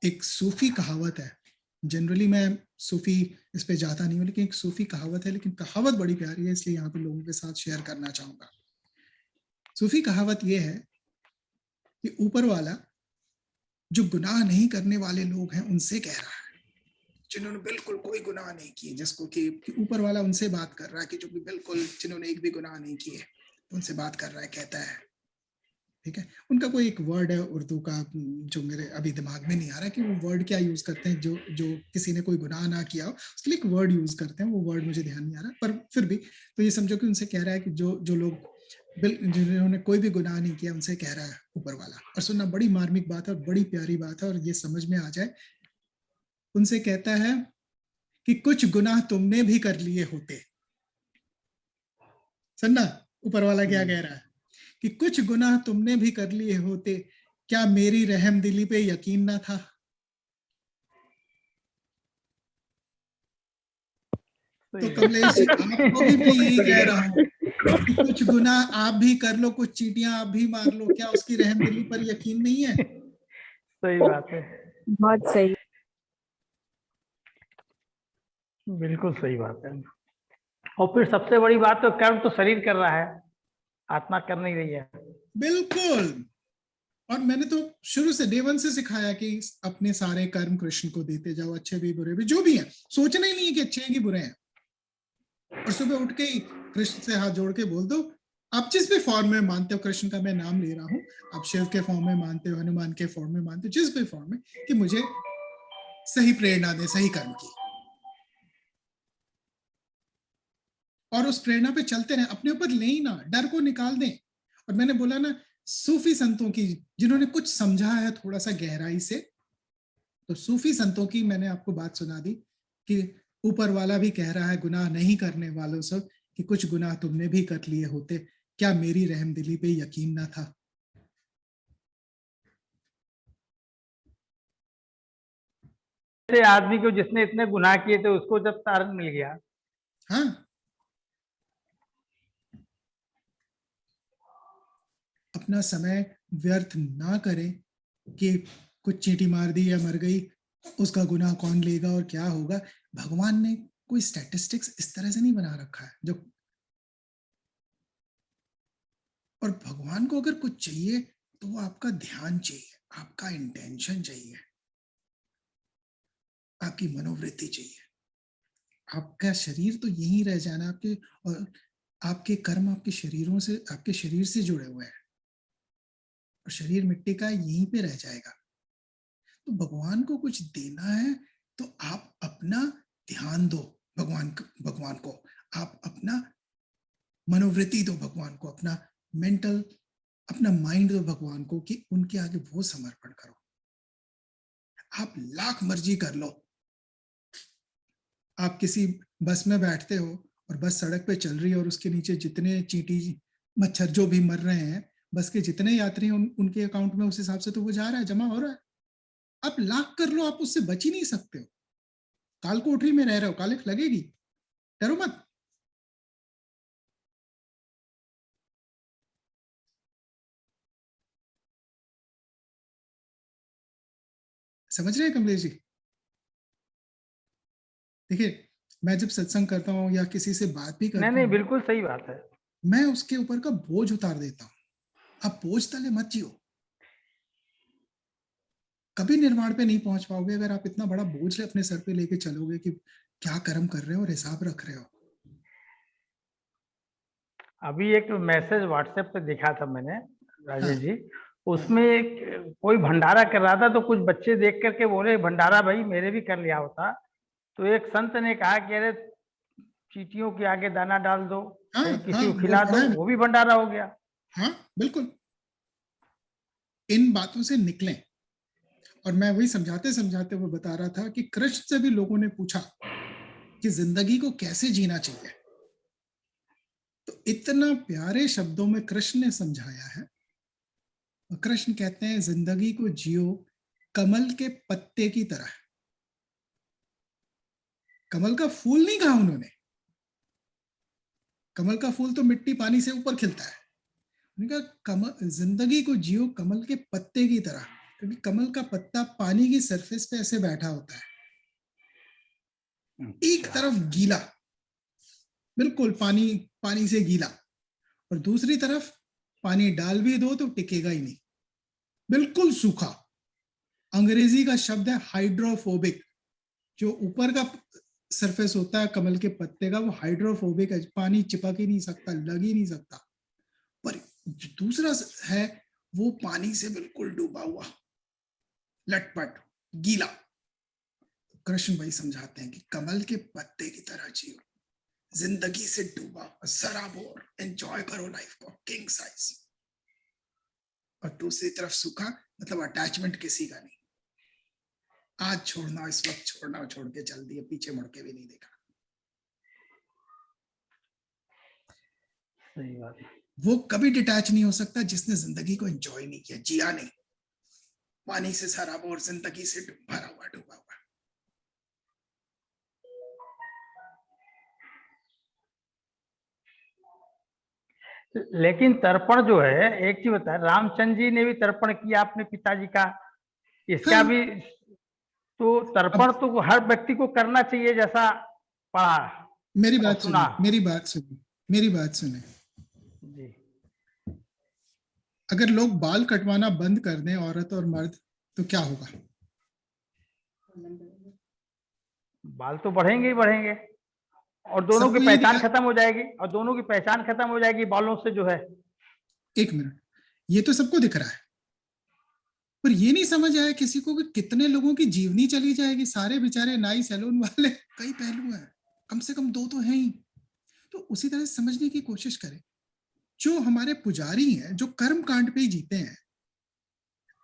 एक सूफी कहावत है, जनरली मैं सूफी इस पे जाता नहीं हूँ, लेकिन एक सूफी कहावत है, लेकिन कहावत बड़ी प्यारी है, इसलिए यहाँ पे लोगों के साथ शेयर करना चाहूंगा। सूफी कहावत ये है कि ऊपर वाला जो गुनाह नहीं करने वाले लोग हैं उनसे कह रहा है, जिन्होंने बिल्कुल कोई गुनाह नहीं किए, जिसको कि ऊपर वाला उनसे बात कर रहा है कि जो भी बिल्कुल जिन्होंने एक भी गुनाह नहीं किए उनसे बात कर रहा है, कहता है, ठीक है। उनका कोई एक वर्ड है उर्दू का जो मेरे अभी दिमाग में नहीं आ रहा कि वो वर्ड क्या यूज करते हैं, जो जो किसी ने कोई गुनाह ना किया हो उसके लिए एक वर्ड यूज करते हैं, वो वर्ड मुझे ध्यान नहीं आ रहा, पर फिर भी तो ये समझो कि उनसे कह रहा है कि जो जो लोग जिन्होंने कोई भी गुनाह नहीं किया उनसे कह रहा है ऊपर वाला। और सुनना, बड़ी मार्मिक बात है और बड़ी प्यारी बात है, और ये समझ में आ जाए, उनसे कहता है कि कुछ गुनाह तुमने भी कर लिए होते। सुनना, ऊपर वाला क्या कह रहा है कि कुछ गुनाह तुमने भी कर लिए होते, क्या मेरी रहम दिली पे यकीन ना था। तो कमलेश जी, आपको भी मैं यही कह रहा हूं कि कुछ गुनाह आप भी कर लो, कुछ चीटियां आप भी मार लो, क्या उसकी रहम दिली पर यकीन नहीं है? सही बात है, बहुत सही। बिल्कुल सही बात है। और फिर सबसे बड़ी बात, तो कर्म तो शरीर कर रहा है, आत्मा कर नहीं रही है। बिल्कुल। और मैंने तो शुरू से डे वन से सिखाया कि अपने सारे कर्म कृष्ण को देते जाओ, अच्छे भी बुरे भी जो भी हैं, सोचना ही नहीं है कि अच्छे हैं कि बुरे हैं। और सुबह उठ के ही कृष्ण से हाथ जोड़ के बोल दो, आप जिस भी फॉर्म में मानते हो, कृष्ण का मैं नाम ले रहा हूं, आप शिव के फॉर्म में मानते हो, हनुमान के फॉर्म में मानते हो, जिस भी फॉर्म में, कि मुझे सही प्रेरणा दे, सही कर्म की, और उस प्रेरणा पे चलते रहें, अपने ऊपर ले ही ना, डर को निकाल दें। और मैंने बोला ना, सूफी संतों की, जिन्होंने कुछ समझा है थोड़ा सा गहराई से, तो सूफी संतों की मैंने आपको बात सुना दी कि ऊपर वाला भी कह रहा है गुनाह नहीं करने वालों से कि कुछ गुनाह तुमने भी कर लिए होते, क्या मेरी रहमदिली पे यकीन ना था। ऐसे आदमी को जिसने इतने गुनाह किए थे, उसको जब तारण मिल गया। हाँ, अपना समय व्यर्थ ना करें कि कुछ चींटी मार दी या मर गई, उसका गुनाह कौन लेगा और क्या होगा। भगवान ने कोई स्टैटिस्टिक्स इस तरह से नहीं बना रखा है जो, और भगवान को अगर कुछ चाहिए तो वो आपका ध्यान चाहिए, आपका इंटेंशन चाहिए, आपकी मनोवृत्ति चाहिए। आपका शरीर तो यहीं रह जाना, आपके और आपके कर्म आपके शरीरों से, आपके शरीर से जुड़े हुए हैं, और शरीर मिट्टी का यहीं पे रह जाएगा। तो भगवान को कुछ देना है तो आप अपना ध्यान दो भगवान को, आप अपना मनोवृत्ति दो भगवान को, अपना मेंटल, अपना माइंड दो भगवान को, कि उनके आगे वो समर्पण करो। आप लाख मर्जी कर लो, आप किसी बस में बैठते हो और बस सड़क पे चल रही है और उसके नीचे जितने चींटी मच्छर जो भी मर रहे हैं, बस के जितने यात्री हैं उनके अकाउंट में उस हिसाब से तो वो जा रहा है, जमा हो रहा है। आप लाख कर लो, आप उससे बच ही नहीं सकते हो। काल कोठरी में रह रहे हो, कालिख लगेगी, डरो मत। समझ रहे हैं कमलेश जी? देखिए, मैं जब सत्संग करता हूँ या किसी से बात भी नहीं करता नहीं, हूँ, बिल्कुल सही बात है। मैं उसके ऊपर का बोझ उतार देता हूँ। आप बोझ तले मत जियो, कभी निर्वाण पे नहीं पहुंच पाओगे अगर आप इतना बड़ा बोझ अपने सर पे लेके चलोगे कि क्या कर्म कर रहे हो और हिसाब रख रहे हो। अभी एक मैसेज व्हाट्सएप पे देखा था मैंने, हाँ, राजेश जी। हाँ, उसमें एक कोई भंडारा कर रहा था, तो कुछ बच्चे देख करके बोले, भंडारा भाई मेरे भी कर लिया होता। तो एक संत ने कहा कि अरे, चींटियों के आगे दाना डाल दो, हाँ, कहीं हाँ, किसी को वो खिला पढ़ा दो, है। वो भी भंडारा हो गया। हाँ, बिल्कुल, इन बातों से निकलें। और मैं वही समझाते समझाते वो बता रहा था कि कृष्ण से भी लोगों ने पूछा कि जिंदगी को कैसे जीना चाहिए, तो इतना प्यारे शब्दों में कृष्ण ने समझाया है। और कृष्ण कहते हैं जिंदगी को जियो कमल के पत्ते की तरह। कमल का फूल नहीं कहा उन्होंने, कमल का फूल तो मिट्टी पानी से ऊपर खिलता है। उन्होंने कहा कमल, जिंदगी को जियो कमल के पत्ते की तरह। क्योंकि कमल का पत्ता पानी की सरफेस पे ऐसे बैठा होता है, एक तरफ गीला, बिल्कुल पानी पानी से गीला, और दूसरी तरफ पानी डाल भी दो तो टिकेगा ही नहीं, बिल्कुल सूखा। अंग्रेजी का शब्द है हाइड्रोफोबिक। जो ऊपर का सरफेस होता है कमल के पत्ते का, वो हाइड्रोफोबिक है, पानी चिपक ही नहीं सकता, लग ही नहीं सकता। पर जो दूसरा है वो पानी से बिल्कुल डूबा हुआ, लटपट, गीला। कृष्ण भाई समझाते हैं कि कमल के पत्ते की तरह जियो, जिंदगी से डूबा, सराबोर, एंजॉय करो लाइफ को किंग साइज। और दूसरी तरफ सूखा मतलब अटैचमेंट किसी का नहीं, आज छोड़ना, इस वक्त छोड़ना, छोड़ के चल दिया, पीछे मुड़ के भी नहीं देखा। सही बात है। वो कभी डिटैच नहीं हो सकता जिसने जिंदगी को एंजॉय नहीं किया, जिया नहीं, पानी से सराबोर, जिंदगी से भरा हुआ, डूबा हुआ। लेकिन तर्पण जो है, एक चीज बता, रामचंद्र जी ने भी तर्पण किया अपने पिताजी का, इसका हाँ, भी तो तर्पण अब तो हर व्यक्ति को करना चाहिए, जैसा पढ़ा मेरी और बात सुना। सुनिए, मेरी बात सुनिए, मेरी बात सुने। जी। अगर लोग बाल कटवाना बंद कर दें, औरत और मर्द, तो क्या होगा? बाल तो बढ़ेंगे ही बढ़ेंगे, और दोनों की सबको ये पहचान दिखा, खत्म हो जाएगी, और दोनों की पहचान खत्म हो जाएगी बालों से जो है। एक मिनट, ये तो सबको दिख रहा है, पर ये नहीं समझ आया किसी को कि कितने लोगों की जीवनी चली जाएगी। सारे बेचारे नाई सैलून वाले, कई पहलू हैं, कम से कम दो तो हैं ही। तो उसी तरह से समझने की कोशिश करें, जो हमारे पुजारी हैं, जो कर्म कांड पे ही जीते हैं,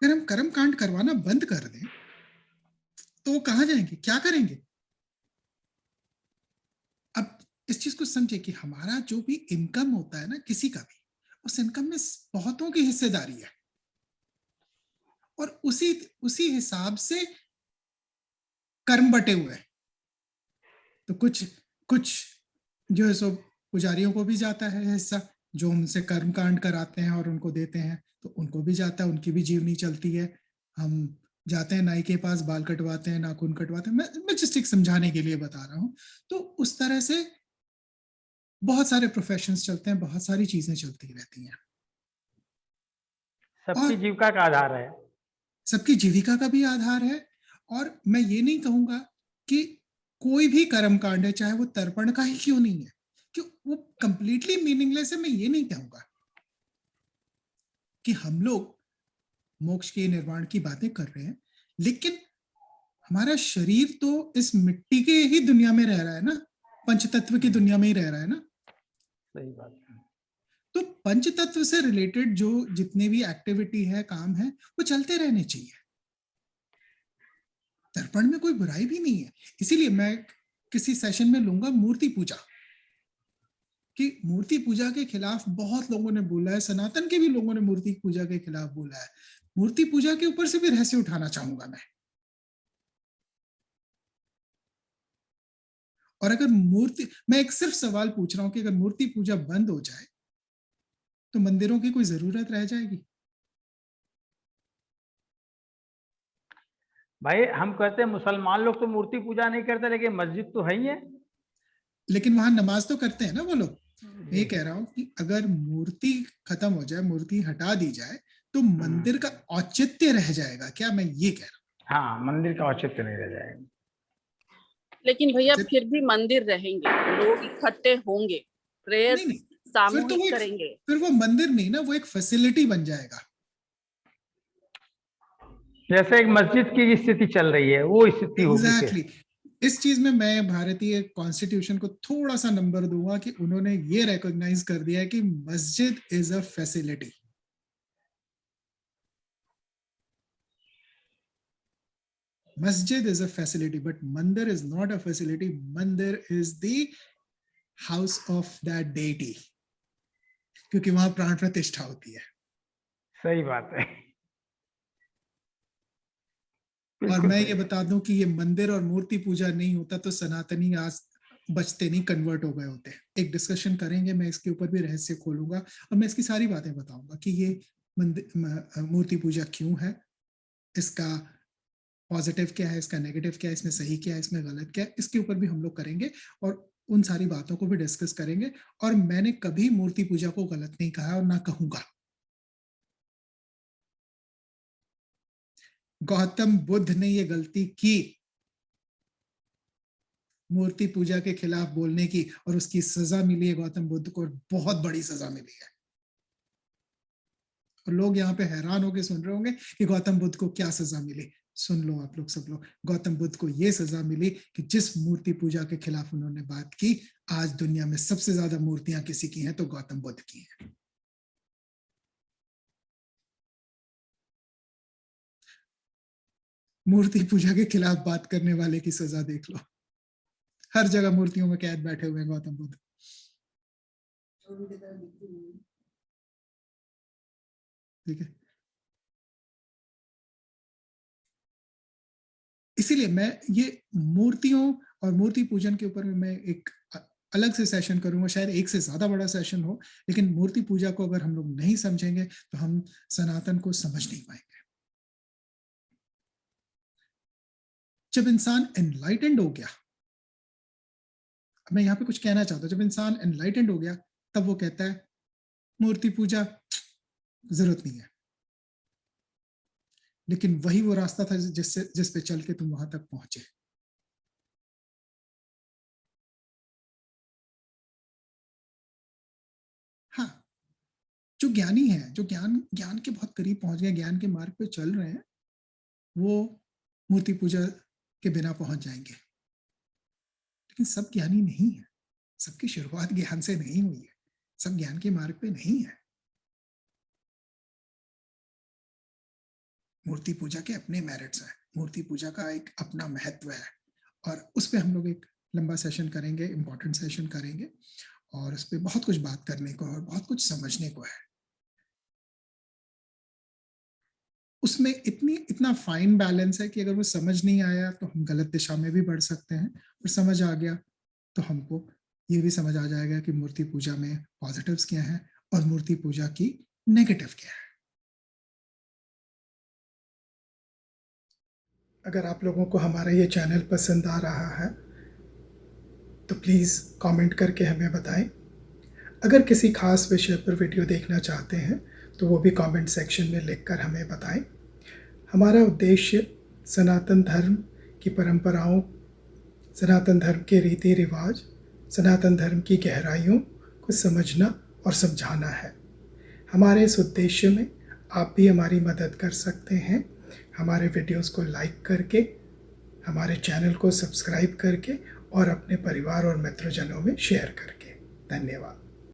अगर हम कर्म कांड करवाना बंद कर दें तो वो कहाँ जाएंगे, क्या करेंगे? अब इस चीज को समझे कि हमारा जो भी इनकम होता है ना, किसी का भी, उस इनकम में बहुतों की हिस्सेदारी है, और उसी उसी हिसाब से कर्म बटे हुए हैं। तो कुछ कुछ जो है सो पुजारियों को भी जाता है हिस्सा, जो उनसे कर्म कांड कराते हैं और उनको देते हैं, तो उनको भी जाता है, उनकी भी जीवनी चलती है। हम जाते हैं नाई के पास, बाल कटवाते हैं, नाखून कटवाते हैं, मैं जस्ट एक समझाने के लिए बता रहा हूं। तो उस तरह से बहुत सारे प्रोफेशंस चलते हैं, बहुत सारी चीजें चलती रहती हैं, सबकी और जीविका का आधार है। सबकी जीविका का भी आधार है। और मैं ये नहीं कहूंगा कि कोई भी कर्म कांड है, चाहे वो तर्पण का ही क्यों नहीं है, कि वो कंप्लीटली मीनिंगलेस है। मैं ये नहीं कहूंगा कि हम लोग मोक्ष के निर्वाण की बातें कर रहे हैं, लेकिन हमारा शरीर तो इस मिट्टी के ही दुनिया में रह रहा है ना, पंचतत्व की दुनिया में ही रह रहा है ना। सही बात है। तो पंचतत्व से रिलेटेड जो जितने भी एक्टिविटी है, काम है, वो चलते रहने चाहिए। तर्पण में कोई बुराई भी नहीं है। इसीलिए मैं किसी सेशन में लूंगा मूर्ति पूजा, कि मूर्ति पूजा के खिलाफ बहुत लोगों ने बोला है, सनातन के भी लोगों ने मूर्ति पूजा के खिलाफ बोला है। मूर्ति पूजा के ऊपर से भी रहस्य उठाना चाहूंगा मैं। और अगर मूर्ति, मैं एक सिर्फ सवाल पूछ रहा हूं कि अगर मूर्ति पूजा बंद हो जाए तो मंदिरों की कोई जरूरत रह जाएगी? भाई हम कहते हैं मुसलमान लोग तो मूर्ति पूजा नहीं करते, लेकिन मस्जिद तो है ही है। लेकिन वहां नमाज तो करते हैं ना वो लोग। मैं ये जी। कह रहा हूं कि अगर मूर्ति खत्म हो जाए, मूर्ति हटा दी जाए, तो मंदिर का औचित्य रह जाएगा क्या? मैं ये कह रहा हाँ, मंदिर का औचित्य नहीं रह जाएगा। लेकिन भैया हूं। फिर भी मंदिर रहेंगे, लोग इकट्ठे होंगे, प्रेयर नहीं नहीं, फिर तो वो सामूहिक एक, करेंगे। फिर वो मंदिर नहीं ना, वो एक फैसिलिटी बन जाएगा। जैसे एक मस्जिद की स्थिति चल रही है, वो स्थिति होगी फिर। एग्जैक्टली इस चीज में मैं भारतीय कॉन्स्टिट्यूशन को थोड़ा सा नंबर दूंगा कि उन्होंने ये रिकॉग्नाइज कर दिया है कि मस्जिद is a facility. Masjid is a facility, but mandir is not a facility. Mandir is the house of that deity, क्योंकि वहां प्राण प्रतिष्ठा होती है। सही बात है। और बिल्कुल मैं सही ये है। बता दूं कि ये मंदिर और मूर्ति पूजा नहीं होता तो सनातनी आज बचते नहीं, कन्वर्ट हो गए होते। एक डिस्कशन करेंगे, मैं इसके ऊपर भी रहस्य खोलूंगा और मैं इसकी सारी बातें बताऊंगा कि ये मंदिर मूर्ति पूजा क्यों है, इसका पॉजिटिव क्या है, इसका नेगेटिव क्या है, इसमें सही क्या है, इसमें गलत क्या है, इसके ऊपर भी हम लोग करेंगे और उन सारी बातों को भी डिस्कस करेंगे। और मैंने कभी मूर्ति पूजा को गलत नहीं कहा और ना कहूंगा। गौतम बुद्ध ने ये गलती की, मूर्ति पूजा के खिलाफ बोलने की, और उसकी सजा मिली है गौतम बुद्ध को, बहुत बड़ी सजा मिली है। और लोग यहाँ पे हैरान होकर सुन रहे होंगे कि गौतम बुद्ध को क्या सजा मिली। सुन लो आप लोग, सब लोग, गौतम बुद्ध को यह सजा मिली कि जिस मूर्ति पूजा के खिलाफ उन्होंने बात की, आज दुनिया में सबसे ज्यादा मूर्तियां किसी की हैं तो गौतम बुद्ध की हैं। मूर्ति पूजा के खिलाफ बात करने वाले की सजा देख लो। हर जगह मूर्तियों में कैद बैठे हुए हैं गौतम बुद्ध। ठीक है, इसीलिए मैं ये मूर्तियों और मूर्ति पूजन के ऊपर मैं एक अलग से सेशन करूंगा, शायद एक से ज्यादा बड़ा सेशन हो। लेकिन मूर्ति पूजा को अगर हम लोग नहीं समझेंगे तो हम सनातन को समझ नहीं पाएंगे। जब इंसान एनलाइटेंड हो गया, मैं यहाँ पे कुछ कहना चाहता हूँ, जब इंसान एनलाइटेंड हो गया तब वो कहता है मूर्ति पूजा जरूरत नहीं है। लेकिन वही वो रास्ता था जिस पे चल के तुम वहां तक पहुंचे। हाँ, जो ज्ञानी है, जो ज्ञान के बहुत करीब पहुंच गए, ज्ञान के मार्ग पे चल रहे हैं, वो मूर्ति पूजा के बिना पहुंच जाएंगे। लेकिन सब ज्ञानी नहीं है, सबकी शुरुआत ज्ञान से नहीं हुई है, सब ज्ञान के मार्ग पे नहीं है। मूर्ति पूजा के अपने मेरिट्स हैं, मूर्ति पूजा का एक अपना महत्व है, और उस पर हम लोग एक लंबा सेशन करेंगे, इंपॉर्टेंट सेशन करेंगे, और उस पर बहुत कुछ बात करने को और बहुत कुछ समझने को है। उसमें इतना फाइन बैलेंस है कि अगर वो समझ नहीं आया तो हम गलत दिशा में भी बढ़ सकते हैं, और समझ आ गया तो हमको ये भी समझ आ जाएगा कि मूर्ति पूजा में पॉजिटिव्स क्या हैं और मूर्ति पूजा की नेगेटिव क्या है। अगर आप लोगों को हमारा ये चैनल पसंद आ रहा है तो प्लीज़ कमेंट करके हमें बताएं। अगर किसी खास विषय पर वीडियो देखना चाहते हैं तो वो भी कमेंट सेक्शन में लिखकर हमें बताएं। हमारा उद्देश्य सनातन धर्म की परंपराओं, सनातन धर्म के रीति रिवाज, सनातन धर्म की गहराइयों को समझना और समझाना है। हमारे इस उद्देश्य में आप भी हमारी मदद कर सकते हैं, हमारे वीडियोस को लाइक करके, हमारे चैनल को सब्सक्राइब करके और अपने परिवार और मित्रजनों में शेयर करके। धन्यवाद।